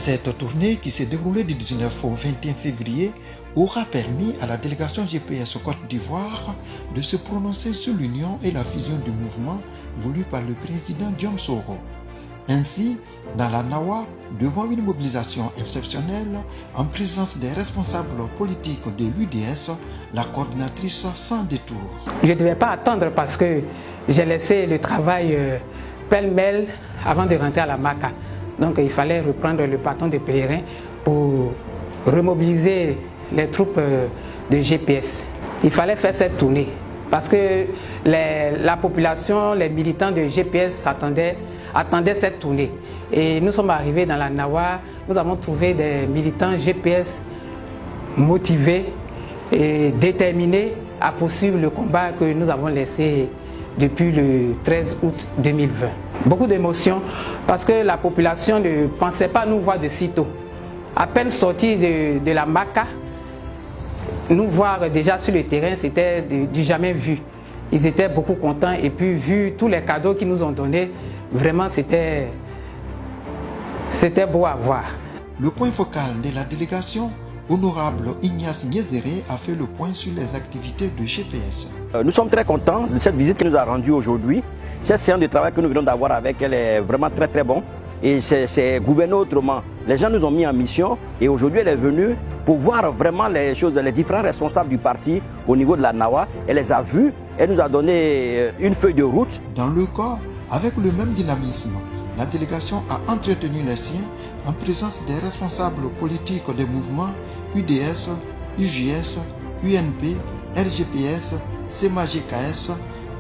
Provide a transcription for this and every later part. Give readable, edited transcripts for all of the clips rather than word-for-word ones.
Cette tournée qui s'est déroulée du 19 au 21 février aura permis à la délégation GPS Côte d'Ivoire de se prononcer sur l'union et la fusion du mouvement voulu par le président Guillaume Soro. Ainsi, dans la Nawa, devant une mobilisation exceptionnelle, en présence des responsables politiques de l'UDS, la coordinatrice sans détour. Je ne devais pas attendre parce que j'ai laissé le travail pêle-mêle avant de rentrer à la Maca. Donc il fallait reprendre le bâton de pèlerin pour remobiliser les troupes de GPS. Il fallait faire cette tournée parce que la population, les militants de GPS attendaient cette tournée. Et nous sommes arrivés dans la Nawa, nous avons trouvé des militants GPS motivés et déterminés à poursuivre le combat que nous avons laissé depuis le 13 août 2020. Beaucoup d'émotions parce que la population ne pensait pas nous voir de sitôt. À peine sortis de la Maca, nous voir déjà sur le terrain, c'était du jamais vu. Ils étaient beaucoup contents et puis vu tous les cadeaux qu'ils nous ont donnés, vraiment c'était beau à voir. Le point focal de la délégation, Honorable Ignace Niezere, a fait le point sur les activités de GPS. Nous sommes très contents de cette visite qui nous a rendue aujourd'hui. Cette séance de travail que nous venons d'avoir avec elle est vraiment très bon. Et c'est gouverner autrement. Les gens nous ont mis en mission et aujourd'hui elle est venue pour voir vraiment les choses, les différents responsables du parti au niveau de la Nawa. Elle les a vus, elle nous a donné une feuille de route. Dans le corps, avec le même dynamisme, la délégation a entretenu les siens en présence des responsables politiques des mouvements UDS, UJS, UNP, RGPS, CEMA-GKS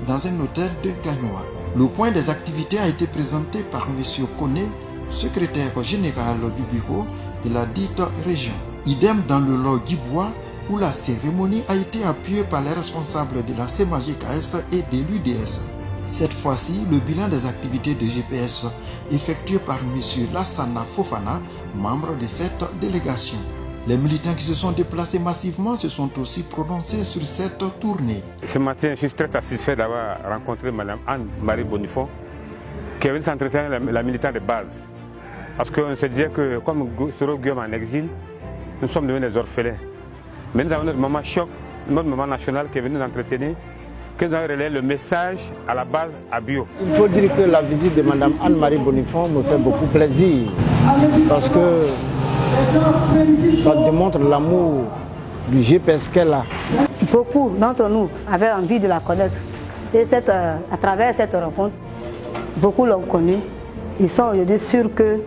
dans un hôtel de Gagnoa. Le point des activités a été présenté par M. Kone, secrétaire général du bureau de la dite région. Idem dans le lot Guibois où la cérémonie a été appuyée par les responsables de la CEMA-GKS et de l'UDS. Cette fois-ci, le bilan des activités de GPS effectué par M. Lassana Fofana, membre de cette délégation. Les militants qui se sont déplacés massivement se sont aussi prononcés sur cette tournée. Ce matin, je suis très satisfait d'avoir rencontré Mme Anne-Marie Bonnifond, qui est venue s'entretenir avec la militante de base. Parce qu'on se disait que, comme Soro Guillaume en exil, nous sommes devenus des orphelins. Mais nous avons notre maman choc, notre maman nationale qui est venue nous entretenir, qui nous a relayé le message à la base à Bio. Il faut dire que la visite de Mme Anne-Marie Bonnifond me fait beaucoup plaisir parce que ça démontre l'amour du GPS qu'elle a. Beaucoup d'entre nous avaient envie de la connaître et à travers cette rencontre, beaucoup l'ont connue. Ils sont aujourd'hui sûrs que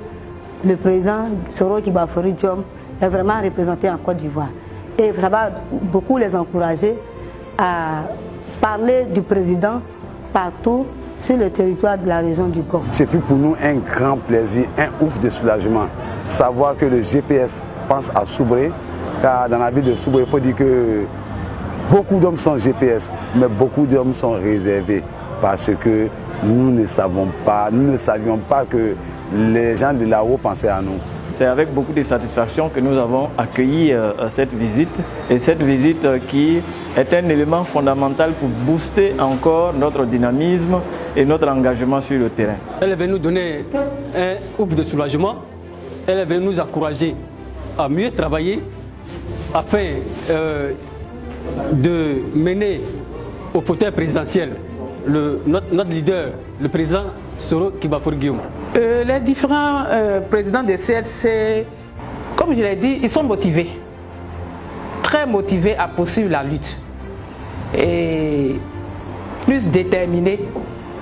le président Soro Kibafori Diom est vraiment représenté en Côte d'Ivoire. Et ça va beaucoup les encourager à parler du président partout sur le territoire de la région du Gom. Ce fut pour nous un grand plaisir, un ouf de soulagement. Savoir que le GPS pense à Soubré, car dans la ville de Soubré, il faut dire que beaucoup d'hommes sont GPS, mais beaucoup d'hommes sont réservés parce que nous ne savions pas que les gens de là-haut pensaient à nous. C'est avec beaucoup de satisfaction que nous avons accueilli cette visite, et cette visite qui est un élément fondamental pour booster encore notre dynamisme et notre engagement sur le terrain. Elle est venue nous donner un ouf de soulagement, elle est venue nous encourager à mieux travailler afin de mener au fauteuil présidentiel notre leader, le président Soro Kibafori Guillaume. Les différents présidents des CLC, comme je l'ai dit, ils sont motivés, très motivés à poursuivre la lutte et plus déterminés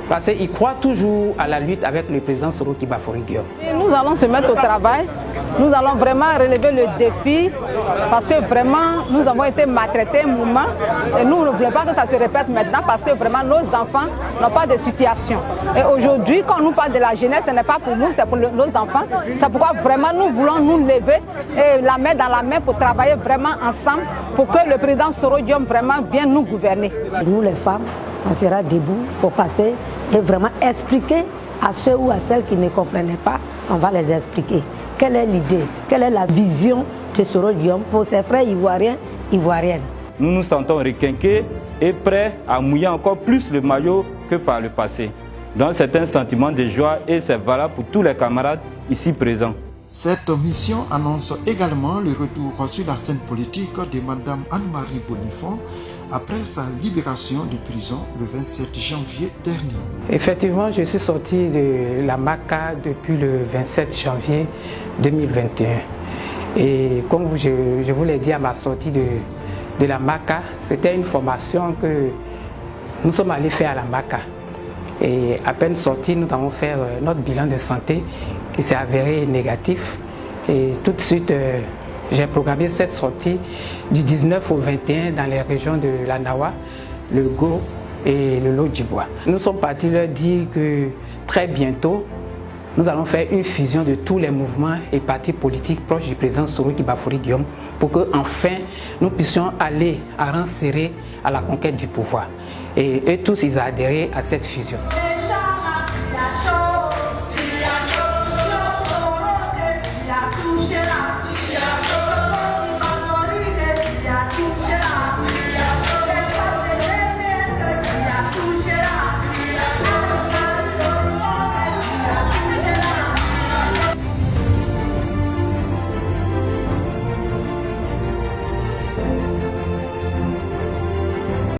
parce qu'ils croient toujours à la lutte avec le président Soro Kibafori Guillaume. Nous allons se mettre au travail, nous allons vraiment relever le défi parce que vraiment nous avons été maltraités un moment et nous ne voulons pas que ça se répète maintenant parce que vraiment nos enfants n'ont pas de situation. Et aujourd'hui, quand on nous parle de la jeunesse, ce n'est pas pour nous, c'est pour nos enfants. C'est pourquoi vraiment nous voulons nous lever et la main dans la main pour travailler vraiment ensemble pour que le président Soro Guillaume vraiment vienne nous gouverner. Nous les femmes, on sera debout pour passer et vraiment expliquer à ceux ou à celles qui ne comprenaient pas, on va les expliquer. Quelle est l'idée, quelle est la vision de Soro Guillaume pour ses frères ivoiriens, ivoiriennes. Nous nous sentons requinqués et prêts à mouiller encore plus le maillot que par le passé. Donc c'est un sentiment de joie et c'est valable pour tous les camarades ici présents. Cette mission annonce également le retour sur la scène politique de Mme Anne-Marie Bonnifond après sa libération de prison le 27 janvier dernier. Effectivement, je suis sorti de la MACA depuis le 27 janvier 2021. Et comme je vous l'ai dit à ma sortie de la MACA, c'était une formation que nous sommes allés faire à la MACA. Et à peine sortis, nous avons fait notre bilan de santé qui s'est avéré négatif. Et tout de suite, j'ai programmé cette sortie du 19 au 21 dans les régions de la Nawa, le Go et le Lodjibois. Nous sommes partis leur dire que très bientôt, nous allons faire une fusion de tous les mouvements et partis politiques proches du président Soroki Bafoury Guillaume pour qu'enfin nous puissions aller à rang serré à la conquête du pouvoir. Et eux tous, ils ont adhéré à cette fusion.